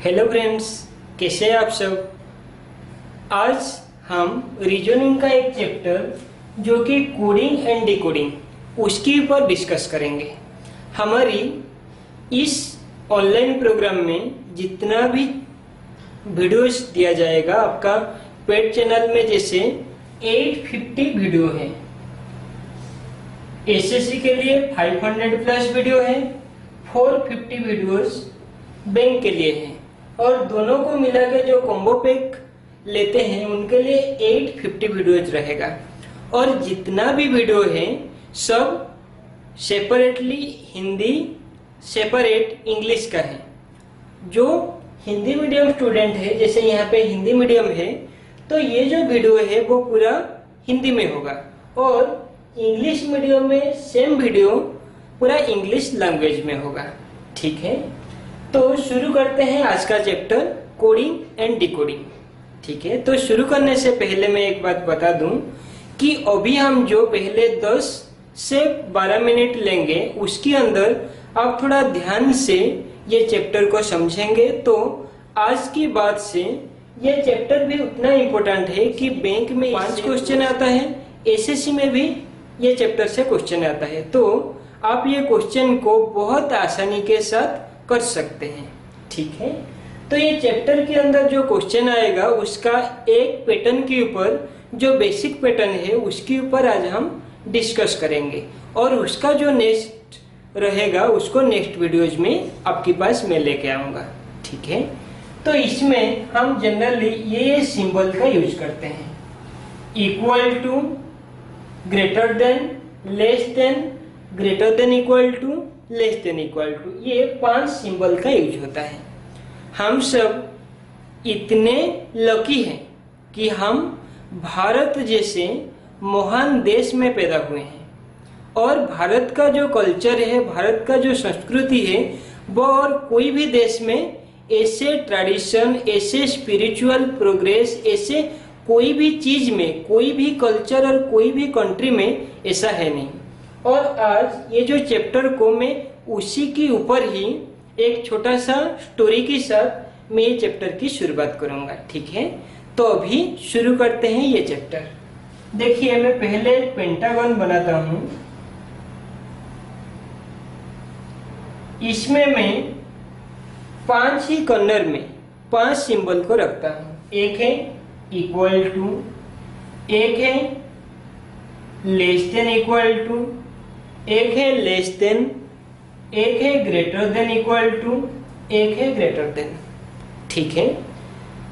Hello friends, कैसे हैं आप सब। आज हम रीजनिंग का एक चैप्टर जो कि कोडिंग एंड डिकोडिंग उसके ऊपर डिस्कस करेंगे। हमारी इस ऑनलाइन प्रोग्राम में जितना भी वीडियोस दिया जाएगा आपका पेड चैनल में, जैसे 850 वीडियो है। एसएससी के लिए 500 प्लस वीडियो है, 450 वीडियोस बैंक के लिए है, और दोनों को मिला के जो कॉम्बो पैक लेते हैं उनके लिए 850 वीडियोज रहेगा। और जितना भी वीडियो है सब सेपरेटली हिंदी, सेपरेट इंग्लिश का है। जो हिंदी मीडियम स्टूडेंट है, जैसे यहाँ पे हिंदी मीडियम है, तो ये जो वीडियो है वो पूरा हिंदी में होगा, और इंग्लिश मीडियम में सेम वीडियो पूरा इंग्लिश लैंग्वेज में होगा। ठीक है, तो शुरू करते हैं आज का चैप्टर कोडिंग एंड डिकोडिंग। ठीक है, तो शुरू करने से पहले मैं एक बात बता दूं कि अभी हम जो पहले 10 से 12 मिनट लेंगे उसके अंदर आप थोड़ा ध्यान से ये चैप्टर को समझेंगे, तो आज की बात से ये चैप्टर भी उतना इम्पोर्टेंट है कि बैंक में 5 क्वेश्चन आता है, एसएससी में भी ये चैप्टर से क्वेश्चन आता है, तो आप ये क्वेश्चन को बहुत आसानी के साथ कर सकते हैं। ठीक है, तो ये चैप्टर के अंदर जो क्वेश्चन आएगा उसका एक पैटर्न के ऊपर, जो बेसिक पैटर्न है उसके ऊपर आज हम डिस्कस करेंगे, और उसका जो नेक्स्ट रहेगा उसको नेक्स्ट वीडियोज में आपके पास मैं लेके आऊंगा। ठीक है, तो इसमें हम जनरली ये सिंबल का यूज करते हैं, equal to, greater than, less than, greater than equal to, less than equal to, ये 5 सिंबल का यूज होता है। हम सब इतने लकी हैं कि हम भारत जैसे महान देश में पैदा हुए हैं, और भारत का जो कल्चर है, भारत का जो संस्कृति है, वो और कोई भी देश में ऐसे ट्रेडिशन, ऐसे स्पिरिचुअल प्रोग्रेस, ऐसे कोई भी चीज में, कोई भी कल्चर और कोई भी कंट्री में ऐसा है नहीं। और आज ये जो चैप्टर को मैं उसी के ऊपर ही एक छोटा सा स्टोरी के साथ मैं ये चैप्टर की शुरुआत करूंगा। ठीक है, तो अभी शुरू करते हैं ये चैप्टर। देखिए, मैं पहले पेंटागन बनाता हूं। इसमें मैं 5 ही कॉर्नर में 5 सिंबल को रखता हूं। एक है इक्वल टू, एक है लेस देन इक्वल टू, एक है लेस देन, एक है ग्रेटर देन इक्वल टू, एक है ग्रेटर देन। ठीक है,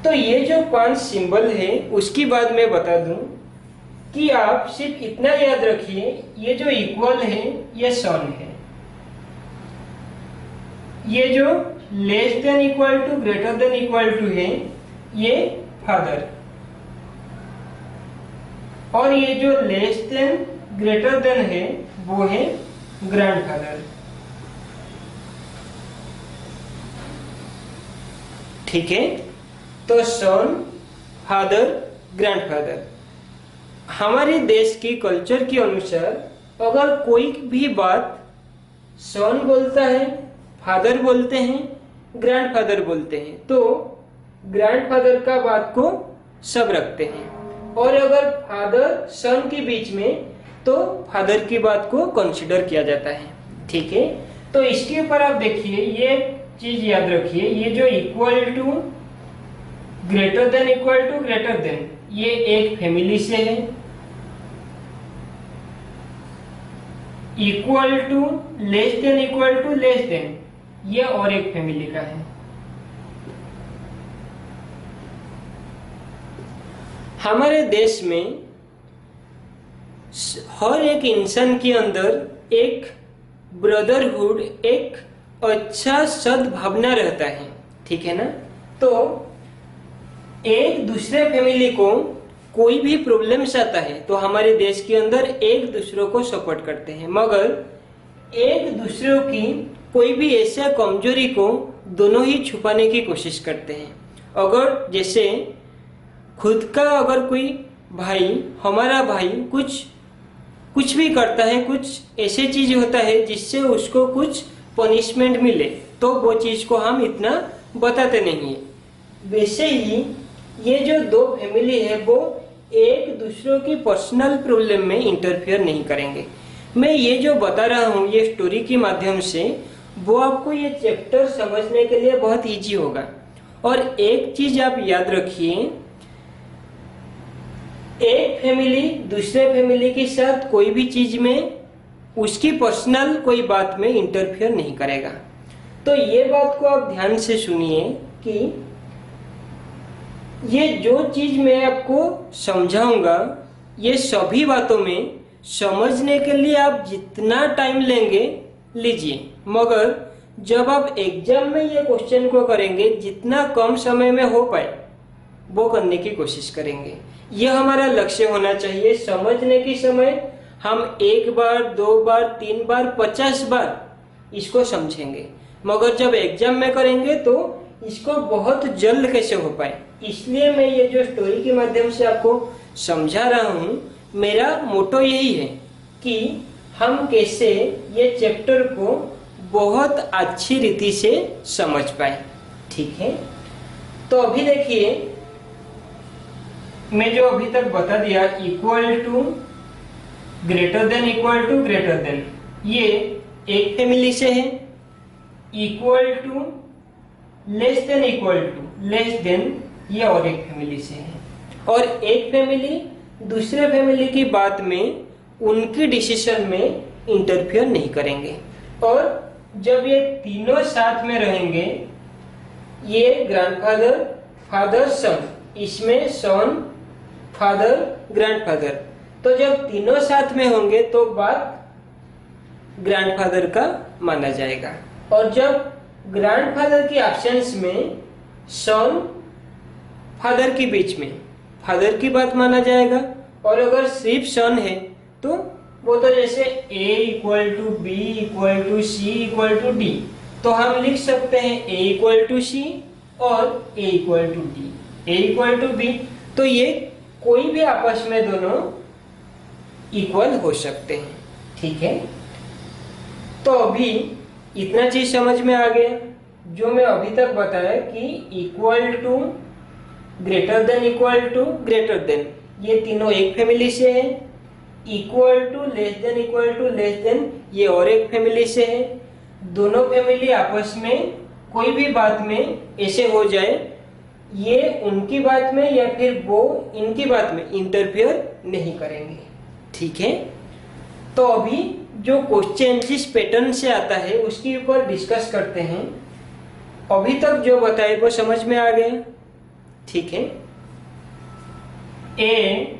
तो ये जो 5 सिंबल है उसकी बात मैं बता दूं कि आप सिर्फ इतना याद रखिए, ये जो इक्वल है ये सन है, ये जो less than equal to, greater than equal to है ये फादर, और ये जो लेस देन, ग्रेटर देन है वो है ग्रैंडफादर। ठीक है, तो सन, फादर, ग्रैंडफादर। हमारे देश की कल्चर के अनुसार अगर कोई भी बात सन बोलता है, फादर बोलते हैं, ग्रैंडफादर बोलते हैं, तो ग्रैंडफादर का बात को सब रखते हैं, और अगर फादर सन के बीच में तो फादर की बात को कंसीडर किया जाता है। ठीक है, तो इसके ऊपर आप देखिए, ये चीज याद रखिए, ये जो equal to, greater than equal to, greater than, ये एक फैमिली से है। Equal to, less than equal to, less than, ये और एक फैमिली का है। हमारे देश में हर एक इंसान के अंदर एक ब्रदरहुड, एक अच्छा सद्भावना रहता है। ठीक है ना, तो एक दूसरे फैमिली को कोई भी प्रॉब्लम्स आता है तो हमारे देश के अंदर एक दूसरे को सपोर्ट करते हैं, मगर एक दूसरे की कोई भी ऐसा कमजोरी को दोनों ही छुपाने की कोशिश करते हैं। अगर जैसे खुद का अगर कोई भाई, हमारा भाई कुछ भी करता है, कुछ ऐसे चीज होता है जिससे उसको कुछ पनिशमेंट मिले, तो वो चीज को हम इतना बताते नहीं है। वैसे ही ये जो दो फैमिली है वो एक दूसरों की पर्सनल प्रॉब्लम में इंटरफियर नहीं करेंगे। मैं ये जो बता रहा हूँ ये स्टोरी के माध्यम से, वो आपको ये चैप्टर समझने के लिए बहुत इजी होगा। और एक चीज आप याद रखिए, एक फैमिली दूसरे फैमिली के साथ कोई भी चीज में उसकी पर्सनल कोई बात में इंटरफियर नहीं करेगा। तो ये बात को आप ध्यान से सुनिए कि ये जो चीज मैं आपको समझाऊंगा ये सभी बातों में समझने के लिए आप जितना टाइम लेंगे लीजिए, मगर जब आप एग्जाम में ये क्वेश्चन को करेंगे जितना कम समय में हो पाए वो करने की कोशिश करेंगे। यह हमारा लक्ष्य होना चाहिए। समझने के समय हम 1 बार 2 बार 3 बार 50 बार इसको समझेंगे, मगर जब एग्जाम में करेंगे तो इसको बहुत जल्द कैसे हो पाए, इसलिए मैं ये जो स्टोरी के माध्यम से आपको समझा रहा हूँ। मेरा मोटो यही है कि हम कैसे ये चैप्टर को बहुत अच्छी रीति से समझ पाए। ठीक है, तो अभी देखिए मैं जो अभी तक बता दिया, equal to, greater than, equal to, greater than, ये एक फैमिली से है। Equal to, less than, equal to, less than, ये और एक फैमिली से है। और एक फैमिली दूसरे फैमिली की बात में, उनकी डिसीजन में इंटरफियर नहीं करेंगे। और जब ये तीनों साथ में रहेंगे, ये ग्रैंडफादर, फादर, सन, इसमें सन, फादर, ग्रैंडफादर, तो जब तीनों साथ में होंगे तो बात ग्रैंडफादर का माना जाएगा। और जब ग्रैंडफादर की एब्सेंस में सन फादर के बीच में फादर की बात माना जाएगा। और अगर सिर्फ सन है तो वो तो जैसे a equal to B equal to C equal to D, तो हम लिख सकते हैं a इक्वल टू सी और a equal to D, a equal to B, तो ये कोई भी आपस में दोनों इक्वल हो सकते हैं। ठीक है, तो अभी इतना चीज समझ में आ गया जो मैं अभी तक बताया कि equal to, greater than, equal to, greater than, ये तीनों एक फैमिली से है। Equal to, less than, equal to, less than, ये और एक फैमिली से है। दोनों फैमिली आपस में कोई भी बात में ऐसे हो जाए, ये उनकी बात में या फिर वो इनकी बात में इंटरफियर नहीं करेंगे। ठीक है, तो अभी जो क्वेश्चन जिस पैटर्न से आता है उसके ऊपर डिस्कस करते हैं। अभी तक जो बताए वो समझ में आ गया। ठीक है, A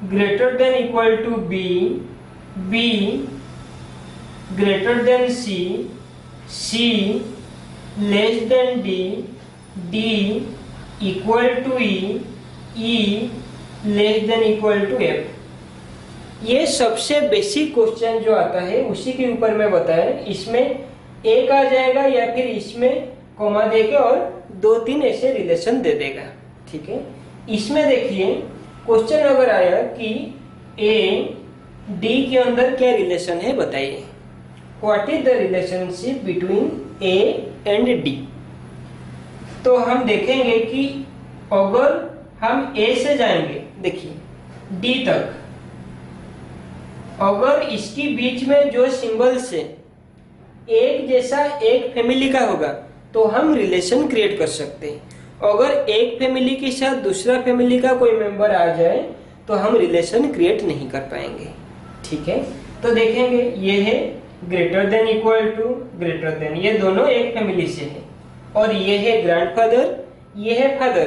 greater than equal to B, B greater than C, C less than D, D equal to E, E less than equal to F. ये सबसे बेसिक क्वेश्चन जो आता है उसी के ऊपर मैं बताया। इसमें एक आ जाएगा या फिर इसमें कॉमा देके और 2-3 ऐसे रिलेशन दे देगा। ठीक है, इसमें देखिए क्वेश्चन अगर आया कि ए डी के अंदर क्या रिलेशन है बताइए, what is the relationship between A and D. तो हम देखेंगे कि अगर हम ए से जाएंगे, देखिए डी तक, अगर इसके बीच में जो सिंबल्स है एक जैसा एक फैमिली का होगा तो हम रिलेशन क्रिएट कर सकते हैं। अगर एक फैमिली के साथ दूसरा फैमिली का कोई मेंबर आ जाए तो हम रिलेशन क्रिएट नहीं कर पाएंगे। ठीक है, तो देखेंगे ये है greater than, equal to, greater than, ये दोनों एक फैमिली से है। और ये है ग्रैंडफादर, ये है फादर,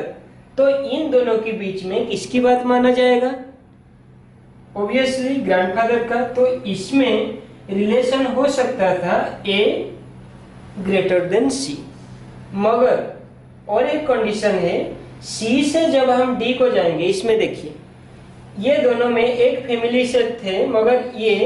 तो इन दोनों के बीच में किसकी बात माना जाएगा? ऑब्वियसली ग्रैंडफादर का। तो इसमें रिलेशन हो सकता था ए ग्रेटर देन सी, मगर और एक कंडीशन है, सी से जब हम डी को जाएंगे, इसमें देखिए ये दोनों में एक फैमिली से थे मगर ये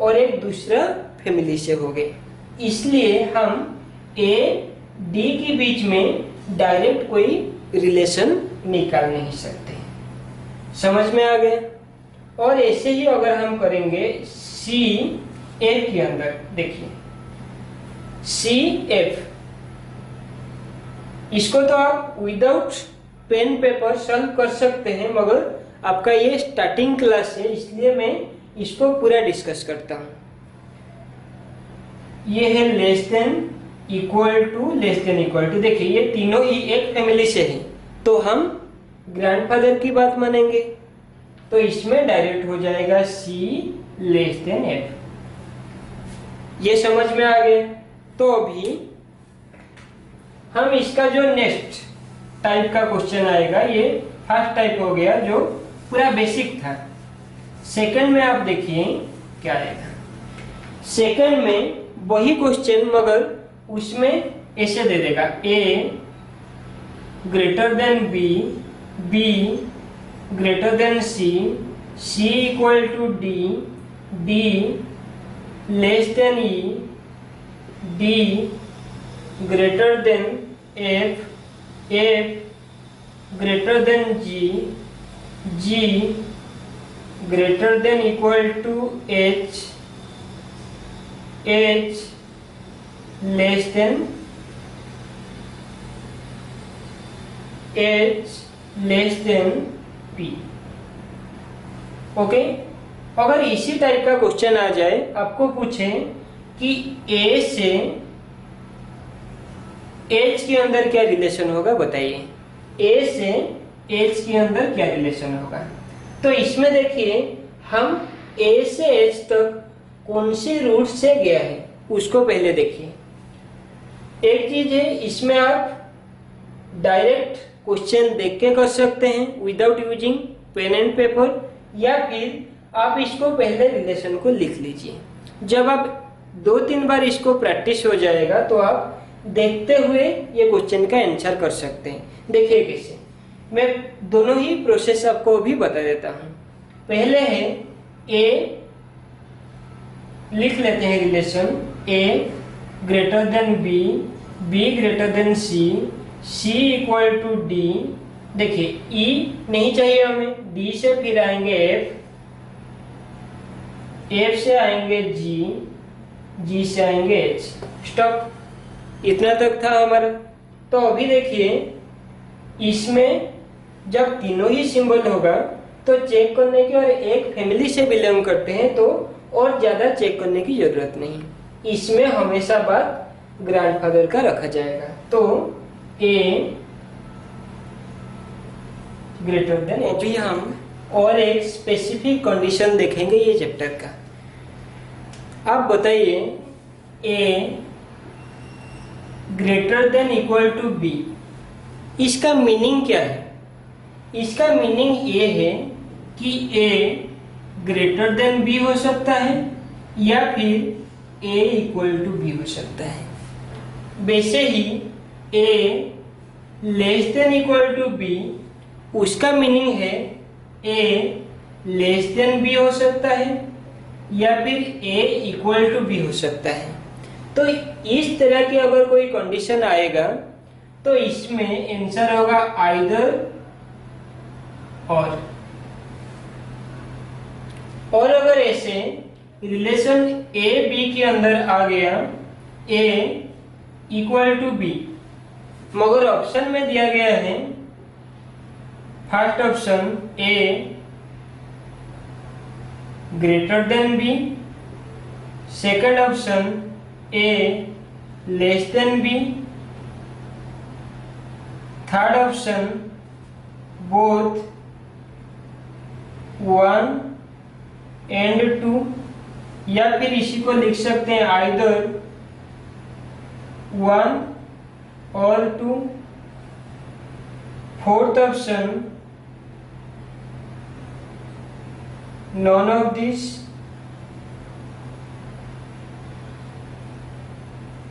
और एक दूसरा फैमिली से हो गए, इसलिए हम ए डी के बीच में डायरेक्ट कोई रिलेशन निकाल नहीं सकते। समझ में आ गया? और ऐसे ही अगर हम करेंगे सी एफ के अंदर, देखिए सी एफ, इसको तो आप विदाउट पेन पेपर सॉल्व कर सकते हैं, मगर आपका ये स्टार्टिंग क्लास है इसलिए मैं इसको पूरा डिस्कस करता हूँ। ये है less than, equal to, less than equal to. देखिए ये तीनों ही एक फैमिली से है, तो हम ग्रैंडफादर की बात मानेंगे, तो इसमें डायरेक्ट हो जाएगा C लेस देन F। ये समझ में आ गया। तो अभी हम इसका जो नेक्स्ट टाइप का क्वेश्चन आएगा, ये फर्स्ट टाइप हो गया जो पूरा बेसिक था। सेकंड में आप देखिए क्या आएगा। सेकंड में वही क्वेश्चन, मगर उसमें ऐसे दे देगा A greater than B, B greater than C, C equal to D, D less than E, D greater than F, F greater than G, G greater than equal to H, H less than H less than P। Okay, अगर इसी type का question आ जाए, आपको पूछे कि A से H के अंदर क्या रिलेशन होगा, बताइए। A से H के अंदर क्या रिलेशन होगा? तो इसमें देखिए हम A से H तक कौन सी रूट से गया है उसको पहले देखिए। एक चीज है, इसमें आप डायरेक्ट क्वेश्चन देख के कर सकते हैं without using pen and paper, या फिर आप इसको पहले रिलेशन को लिख लीजिए। जब आप 2-3 बार इसको प्रैक्टिस हो जाएगा तो आप देखते हुए ये क्वेश्चन का आंसर कर सकते हैं। देखिए कैसे, मैं दोनों ही प्रोसेस आपको अभी बता देता हूँ। पहले है A, लिख लेते हैं relation A greater than B, B greater than C, C equal to D। देखिए E नहीं चाहिए हमें, D से फिर आएंगे F, F से आएंगे G, G से आएंगे H। स्टॉप, इतना तक था हमारा। तो अभी देखिए इसमें जब तीनों ही सिंबल होगा तो चेक करने की, और एक फैमिली से बिलोंग करते हैं तो और ज्यादा चेक करने की जरूरत नहीं। इसमें हमेशा बात ग्रैंडफादर का रखा जाएगा। तो A ग्रेटर देन, अभी हम और एक स्पेसिफिक कंडीशन देखेंगे ये चैप्टर का। आप बताइए A greater than equal to B, इसका मीनिंग क्या है? इसका मीनिंग ये है कि A ग्रेटर देन B हो सकता है या फिर A इक्वल टू B हो सकता है। वैसे ही A less than equal to B, उसका मीनिंग है A लेस देन B हो सकता है या फिर A इक्वल टू B हो सकता है। तो इस तरह की अगर कोई कंडीशन आएगा तो इसमें आंसर होगा आइदर और अगर ऐसे रिलेशन A B के अंदर आ गया A इक्वल टू B, मगर ऑप्शन में दिया गया है first option A greater than B, second option A less than B, third option both 1 and 2, या फिर इसी को लिख सकते हैं आइदर 1 और 2, fourth option none of this,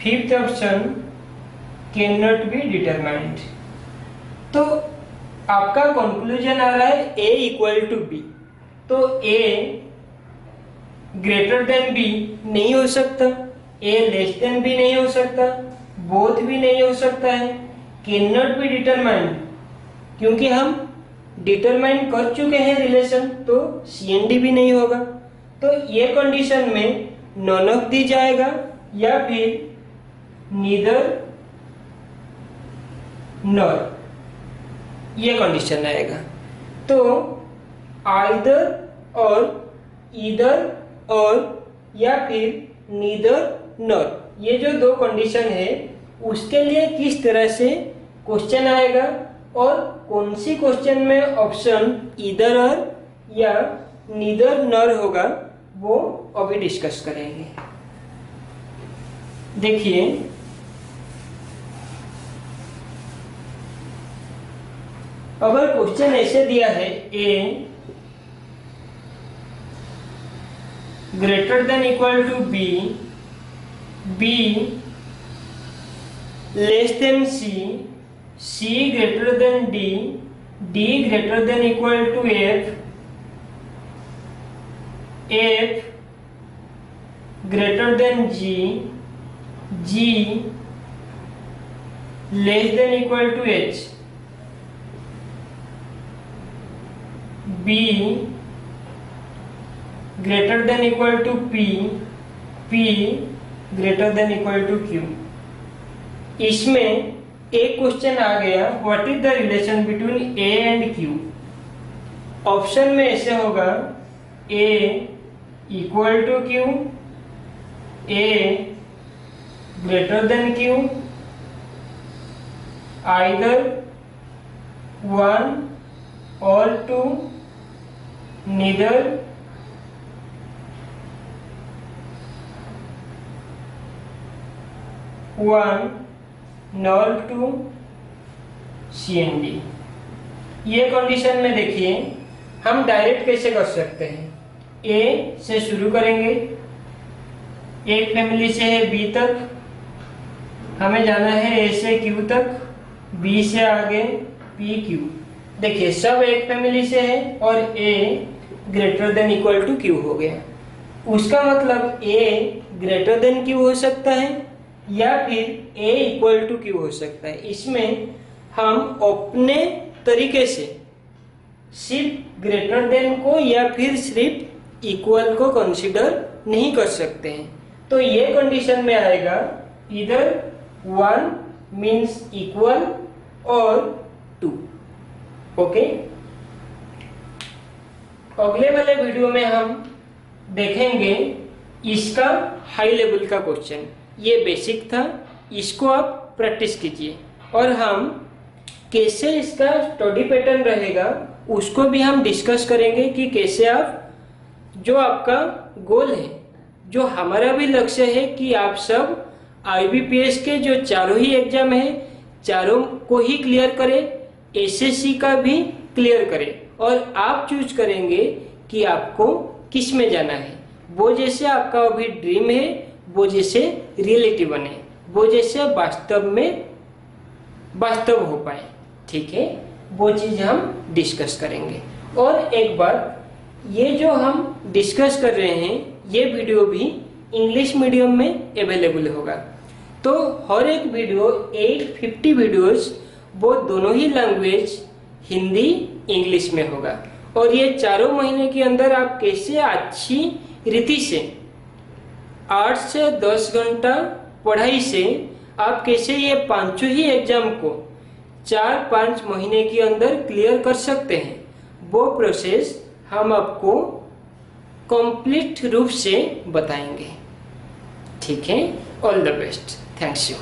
fifth option can not be determined. तो आपका कंक्लूजन आ रहा है A इक्वल टू B, तो A ग्रेटर देन B नहीं हो सकता, A लेस देन B नहीं हो सकता, बोथ भी नहीं हो सकता है, कैन नॉट बी डिटरमाइंड क्योंकि हम डिटरमाइन कर चुके हैं रिलेशन, तो CND भी नहीं होगा। तो ये कंडीशन में नॉन ऑफ दी जाएगा या फिर नीदर नॉर, ये कंडीशन आएगा। तो आइदर और, ईदर और, या फिर नीदर नॉर, ये जो दो कंडीशन है उसके लिए किस तरह से क्वेश्चन आएगा और कौन सी क्वेश्चन में ऑप्शन ईदर और या नीदर नॉर होगा वो अभी डिस्कस करेंगे। देखिए, अगर क्वेश्चन ऐसे दिया है A greater than equal to B, B less than C, C greater than D, D greater than equal to F, F greater than G, G less than equal to H, B greater than equal to P, P greater than equal to Q. इसमें एक question आ गया, what is the relation between A and Q. Option में ऐसे होगा A equal to Q, A greater then Q, either 1 और 2, neither, one nor 2, C and D. ये condition में देखिए हम डायरेक्ट कैसे कर सकते हैं। ए से शुरू करेंगे, एक फैमिली से है बी तक, हमें जाना है ए से क्यू तक, बी से आगे पी क्यू। देखिए सब एक फैमिली से है और A greater than equal to Q हो गया। उसका मतलब ए ग्रेटर देन क्यू हो सकता है या फिर ए इक्वल टू क्यू हो सकता है। इसमें हम अपने तरीके से सिर्फ ग्रेटर देन को या फिर सिर्फ इक्वल को कंसीडर नहीं कर सकते हैं। तो ये कंडीशन में आएगा इधर 1 मीन्स इक्वल और 2। ओके, अगले वाले वीडियो में हम देखेंगे इसका हाई लेवल का क्वेश्चन। ये बेसिक था, इसको आप प्रैक्टिस कीजिए और हम कैसे इसका स्टडी पैटर्न रहेगा उसको भी हम डिस्कस करेंगे कि कैसे आप जो आपका गोल है, जो हमारा भी लक्ष्य है कि आप सब IBPS के जो चारों ही एग्जाम है चारों को ही क्लियर करें, SSC का भी क्लियर करें और आप चूज करेंगे कि आपको किस में जाना है। वो जैसे आपका अभी ड्रीम है वो जैसे रियलिटी बने, वो जैसे वास्तव में वास्तव हो पाए। ठीक है, वो चीज हम डिस्कस करेंगे। और एक बार ये जो हम डिस्कस कर रहे हैं ये वीडियो भी इंग्लिश मीडियम में अवेलेबल होगा। तो हर एक वीडियो 850 वीडियोस वो दोनों ही लैंग्वेज हिंदी इंग्लिश में होगा। और ये चारों महीने के अंदर आप कैसे अच्छी रीति से 8 से 10 घंटा पढ़ाई से आप कैसे ये पांचों ही एग्जाम को 4-5 महीने के अंदर क्लियर कर सकते हैं, वो प्रोसेस हम आपको कंप्लीट रूप से बताएंगे। ठीक है, all the best, thanks you.